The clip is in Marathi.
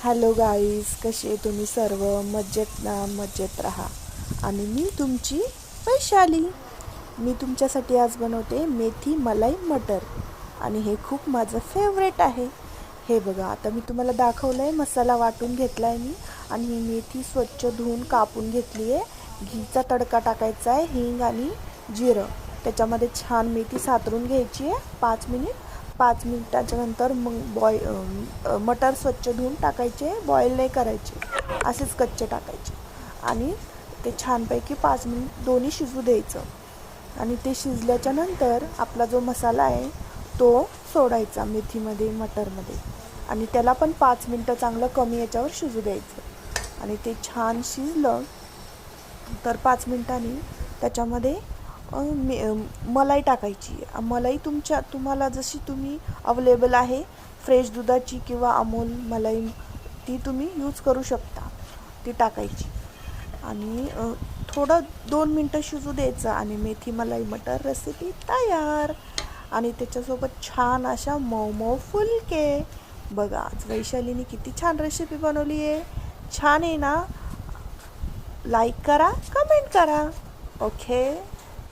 हॅलो गाईज, कसे तुम्ही सर्व? मजेत ना? मजेत राहा. आणि मी तुमची वैशाली. मी तुमच्यासाठी आज बनवते मेथी मलाई मटर. आणि हे खूप माझं फेवरेट आहे. हे बघा, आता मी तुम्हाला दाखवलं आहे. मसाला वाटून घेतला आहे मी. आणि ही मेथी स्वच्छ धुवून कापून घेतली आहे. घीचा तडका टाकायचा आहे, हिंग आणि जिरं. त्याच्यामध्ये छान मेथी सातरून घ्यायची आहे 5 मिनिट. 5 मिनिटाच्या नंतर मग मटर स्वच्छ धुवून टाकायचे. बॉईल नाही करायचे, असेच कच्चे टाकायचे. आणि ते छानपैकी 5 मिनिट दोन्ही शिजू द्यायचं. आणि ते शिजल्याच्या नंतर आपला जो मसाला आहे तो सोडायचा मेथीमध्ये, मटरमध्ये. आणि त्याला पण 5 मिनिटं चांगलं कमी याच्यावर शिजू द्यायचं. आणि ते छान शिजलं तर 5 मिनिटांनी त्याच्यामध्ये मलाई टाकायची. मलाई तुम्हाला जशी तुम्ही अवेलेबल आहे, फ्रेश दुधाची किंवा अमूल मलाई, ती तुम्ही यूज करू शकता. ती टाकायची आणि थोडं 2 मिनटं शिजू द्यायचं. आणि मेथी मलाई मटर रेसिपी तयार. आणि त्याच्यासोबत छान अशा मऊ मऊ फुलके. बघा, आज वैशालीने किती छान रेसिपी बनवली आहे. छान आहे ना? लाईक करा, कमेंट करा. ओके.